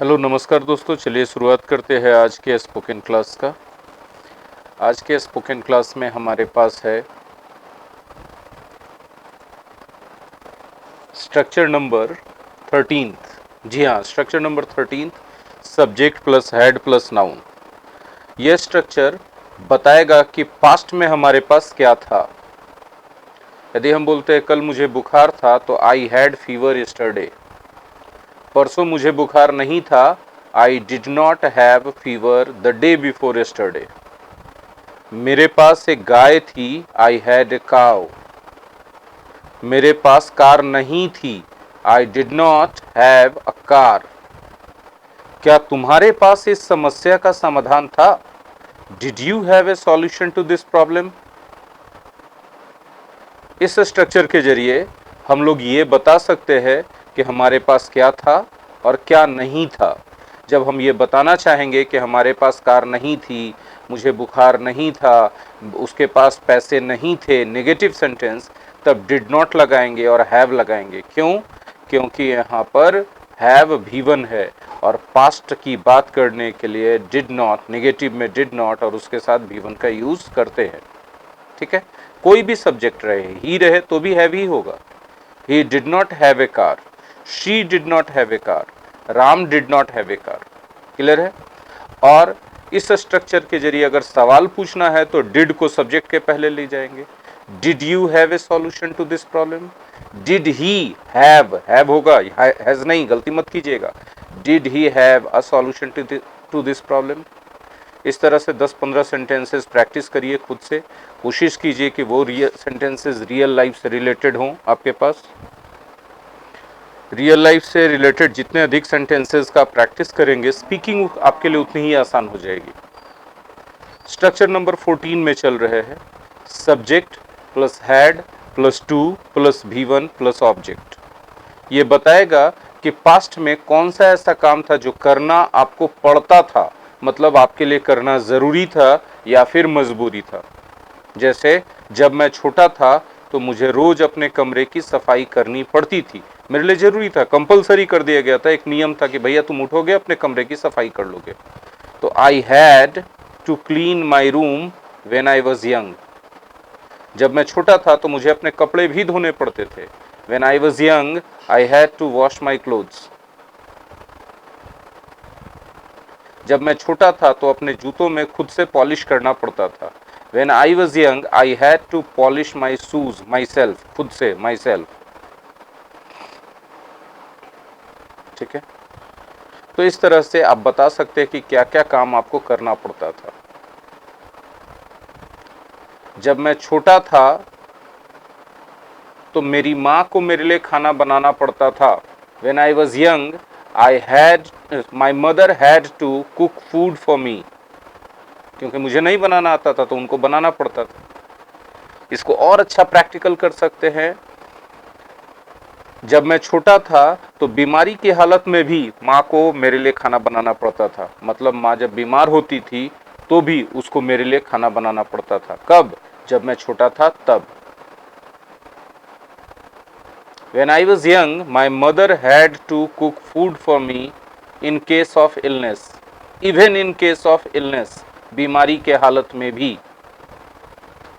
Hello नमस्कार दोस्तों, चलिए शुरुआत करते हैं आज के स्पोकन क्लास का। आज के स्पोकन क्लास में हमारे पास है स्ट्रक्चर नंबर 13। जी हाँ, structure number 13, subject plus head plus noun. यह स्ट्रक्चर बताएगा कि पास्ट में हमारे पास क्या था। यदि हम बोलते हैं कल मुझे बुखार था तो आई हैड फीवर यस्टरडे। परसों मुझे बुखार नहीं था, I did not have fever the day before yesterday. मेरे पास एक गाय थी, आई हैड ए काउ। मेरे पास कार नहीं थी, I did not have a car. क्या तुम्हारे पास इस समस्या का समाधान था? Did you have a solution to this problem? इस स्ट्रक्चर के जरिए हम लोग ये बता सकते हैं कि हमारे पास क्या था और क्या नहीं था। जब हम ये बताना चाहेंगे कि हमारे पास कार नहीं थी, मुझे बुखार नहीं था, उसके पास पैसे नहीं थे, नेगेटिव सेंटेंस, तब डिड नॉट लगाएंगे और हैव लगाएंगे। क्यों? क्योंकि यहाँ पर हैव भी1 है और पास्ट की बात करने के लिए डिड नॉट, नेगेटिव में डिड नॉट और उसके साथ भी1 का यूज करते हैं। ठीक है, कोई भी सब्जेक्ट रहे, ही रहे तो भी हैव ही होगा। He did not have a car, she did not have a car, Ram did not have a car. Clear है? और इस स्ट्रक्चर के जरिए अगर सवाल पूछना है तो डिड को सब्जेक्ट के पहले ले जाएंगे। Did you have a solution to this problem? Did he have होगा, हैज नहीं, गलती मत कीजिएगा। Did he have a solution to this problem? इस तरह से 10-15 सेंटेंसेस प्रैक्टिस करिए खुद से। कोशिश कीजिए कि वो सेंटेंसेस रियल लाइफ से रिलेटेड हों आपके पास। रियल लाइफ से रिलेटेड जितने अधिक सेंटेंसेस का प्रैक्टिस करेंगे, स्पीकिंग आपके लिए उतनी ही आसान हो जाएगी। स्ट्रक्चर नंबर 14 में चल रहे हैं subject plus had plus to plus भी1 प्लस ऑब्जेक्ट। ये बताएगा कि पास्ट में कौन सा ऐसा काम था जो करना आपको पड़ता था, मतलब आपके लिए करना ज़रूरी था या फिर मजबूरी था। जैसे जब मैं छोटा था तो मुझे रोज अपने कमरे की सफाई करनी पड़ती थी। मेरे लिए जरूरी था, कंपलसरी कर दिया गया था, एक नियम था कि भैया तुम उठोगे अपने कमरे की सफाई कर लोगे। तो I had to clean my room when I was young. जब मैं छोटा था तो मुझे अपने कपड़े भी धोने पड़ते थे। When I was young I had to wash my clothes. जब मैं छोटा था तो अपने जूतों में खुद से पॉलिश करना पड़ता था। When I was young, I had to polish my shoes myself, खुद से, myself। ठीक है, तो इस तरह से आप बता सकते हैं कि क्या क्या काम आपको करना पड़ता था। जब मैं छोटा था तो मेरी माँ को मेरे लिए खाना बनाना पड़ता था। When I was young, my mother had to cook food for me। क्योंकि मुझे नहीं बनाना आता था तो उनको बनाना पड़ता था। इसको और अच्छा प्रैक्टिकल कर सकते हैं। जब मैं छोटा था तो बीमारी की हालत में भी माँ को मेरे लिए खाना बनाना पड़ता था। मतलब माँ जब बीमार होती थी तो भी उसको मेरे लिए खाना बनाना पड़ता था। कब? जब मैं छोटा था तब। When I was young, my mother had to cook food for me in case of illness। Even in case of illness, बीमारी के हालत में भी।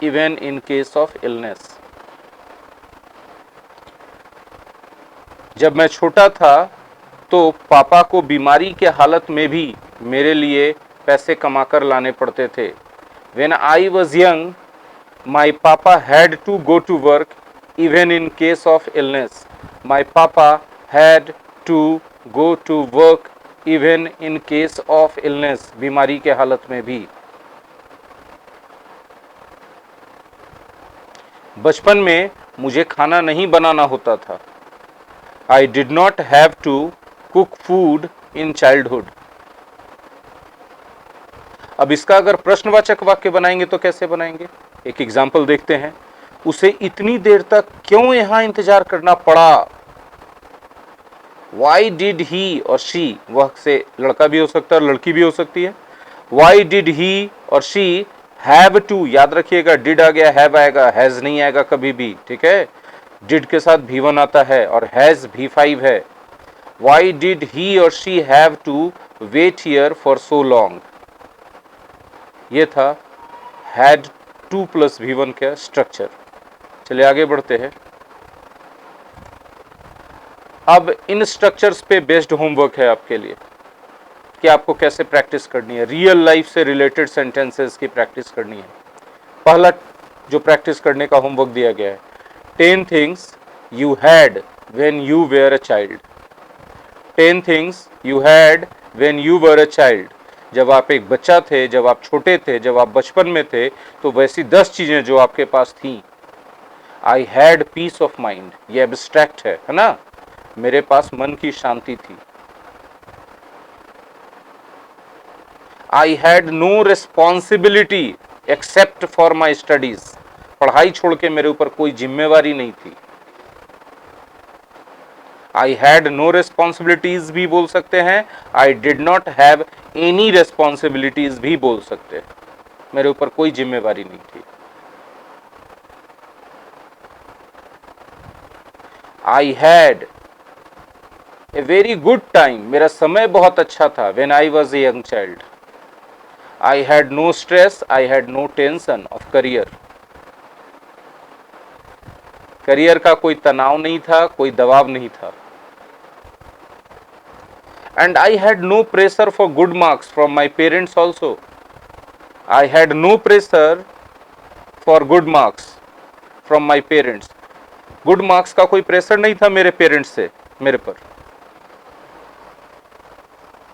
Even in case of illness। जब मैं छोटा था तो पापा को बीमारी के हालत में भी मेरे लिए पैसे कमाकर लाने पड़ते थे। When I was young, my papa had to go to work even in case of illness। My papa had to go to work even in case of illness। बीमारी के हालत में भी। बचपन में मुझे खाना नहीं बनाना होता था। I did not have to cook food in childhood। अब इसका अगर प्रश्नवाचक वाक्य बनाएंगे तो कैसे बनाएंगे? एक एग्जाम्पल देखते हैं। उसे इतनी देर तक क्यों यहां इंतजार करना पड़ा? Why did he और she, वह से लड़का भी हो सकता है और लड़की भी हो सकती है। Why did he और she have to, याद रखिएगा did आ गया, have आएगा, has नहीं आएगा कभी भी। ठीक है, डिड के साथ भी1 आता है और हैज भी5 है। वाई डिड ही और she have to wait here for so long. ये था हैड टू प्लस V1 का स्ट्रक्चर। चलिए आगे बढ़ते हैं। अब इन स्ट्रक्चर्स पे बेस्ड होमवर्क है आपके लिए कि आपको कैसे प्रैक्टिस करनी है। रियल लाइफ से रिलेटेड सेंटेंसेस की प्रैक्टिस करनी है। पहला जो प्रैक्टिस करने का होमवर्क दिया गया है, 10 things you had when you were a child. 10 things you had when you were a child. जब आप एक बच्चा थे, जब आप छोटे थे, जब आप बचपन में थे, तो वैसी 10 चीजें जो आपके पास थी। I had peace of mind, ये एब्स्ट्रैक्ट है ना। मेरे पास मन की शांति थी। I had no responsibility except for my studies. पढ़ाई छोड़ के मेरे ऊपर कोई जिम्मेवारी नहीं थी। आई हैड नो रिस्पॉन्सिबिलिटीज भी बोल सकते हैं, आई did not have any responsibilities भी बोल सकते हैं। मेरे ऊपर कोई जिम्मेवारी नहीं थी। I had a very good time, मेरा समय बहुत अच्छा था। When I was a young child. I had no stress, I had no tension of career. Career का कोई तनाव नहीं था, कोई दबाव नहीं था। And I had no pressure for good marks from my parents also. I had no pressure for good marks from my parents. Good marks का कोई प्रेशर नहीं था मेरे पेरेंट्स से मेरे पर।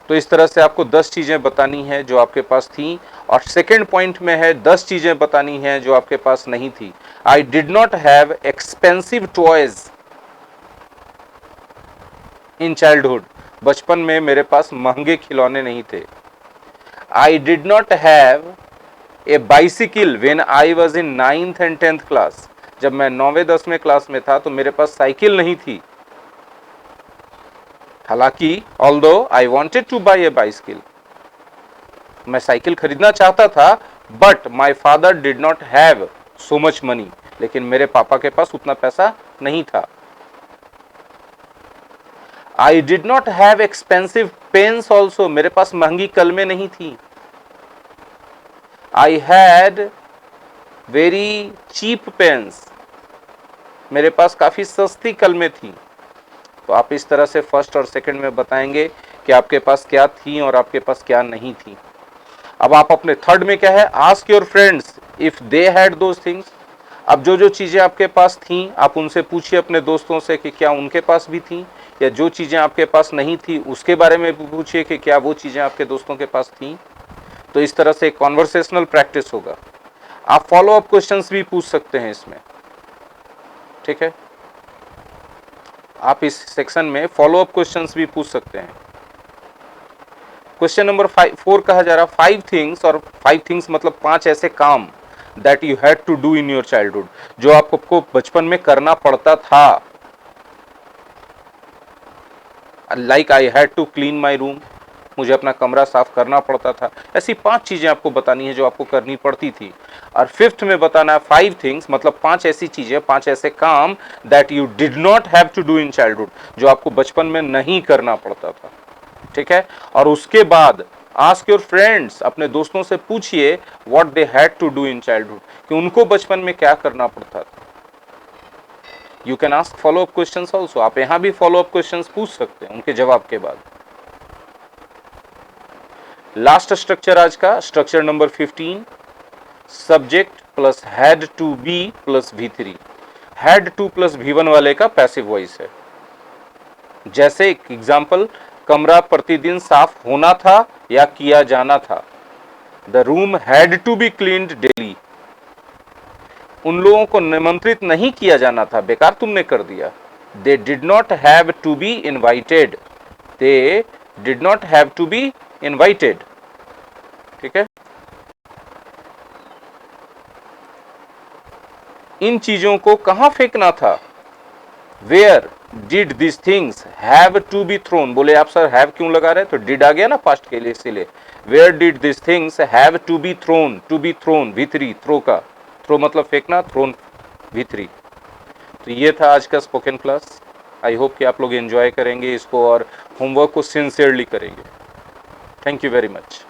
तो इस तरह से आपको 10 चीजें बतानी है जो आपके पास थी। और सेकंड पॉइंट में है 10 चीजें बतानी है जो आपके पास नहीं थी। I did not have expensive toys in childhood. बचपन में मेरे पास महंगे खिलौने नहीं थे। आई did not have a bicycle when I was in 9th and 10th class. जब मैं 9वें 10वें क्लास में था तो मेरे पास साइकिल नहीं थी। हालांकि although I wanted to buy a bicycle, मैं साइकिल खरीदना चाहता था, but my father did not have so much money. लेकिन मेरे पापा के पास उतना पैसा नहीं था। I did not have expensive pens also, मेरे पास महंगी कलमें नहीं थी। I had very cheap pens, मेरे पास काफी सस्ती कलमें थी। तो आप इस तरह से फर्स्ट और सेकंड में बताएंगे कि आपके पास क्या थी और आपके पास क्या नहीं थी। अब आप अपने थर्ड में क्या है, ask your friends if they had those things. अब जो जो चीजें आपके पास थी आप उनसे पूछिए अपने दोस्तों से कि क्या उनके पास भी थी, या जो चीजें आपके पास नहीं थी उसके बारे में पूछिए कि क्या वो चीजें आपके दोस्तों के पास थी। तो इस तरह से कॉन्वर्सेशनल प्रैक्टिस होगा। आप फॉलो अप क्वेश्चंस भी पूछ सकते हैं इसमें, ठीक है। आप इस सेक्शन में फॉलो अप क्वेश्चंस भी पूछ सकते हैं। क्वेश्चन नंबर 4 कहा जा रहा 5 थिंग्स, और 5 थिंग्स मतलब 5 ऐसे काम that you had to do in your childhood, जो आपको बचपन में करना पड़ता था। Like I had to clean my room, मुझे अपना कमरा साफ करना पड़ता था। ऐसी 5 चीजें आपको बतानी है जो आपको करनी पड़ती थी। और फिफ्थ में बताना है 5 थिंग्स मतलब 5 ऐसी चीजें, 5 ऐसे काम that you did not have to do in childhood, जो आपको बचपन में नहीं करना पड़ता था, ठीक है। और उसके बाद आस्क योर फ्रेंड्स, अपने दोस्तों से पूछिए what they had to do in childhood, कि उनको बचपन में क्या करना पड़ता था। You can ask follow up questions also, आप यहां भी फॉलो अप क्वेश्चंस पूछ सकते हैं उनके जवाब के बाद। लास्ट स्ट्रक्चर आज का structure number 15, subject plus had to be plus V3। Had to plus V1 वाले का पैसिव वॉइस है। जैसे एग्जाम्पल, कमरा प्रतिदिन साफ होना था या किया जाना था। The room had to be cleaned daily. उन लोगों को निमंत्रित नहीं किया जाना था, बेकार तुमने कर दिया। They did not have to be invited, they did not have to be invited, ठीक है। इन चीजों को कहां फेंकना था, where did this things have to be thrown. बोले आप सर हैव क्यों लगा रहे, तो डिड आ गया ना पास्ट के लिए, इसीलिए where did this things have to be thrown, to be thrown V3, throw का थ्रो मतलब फेंकना, थ्रोन V3। तो ये था आज का स्पोकन क्लास। आई होप कि आप लोग एंजॉय करेंगे इसको और होमवर्क को सिंसियरली करेंगे। Thank you very much.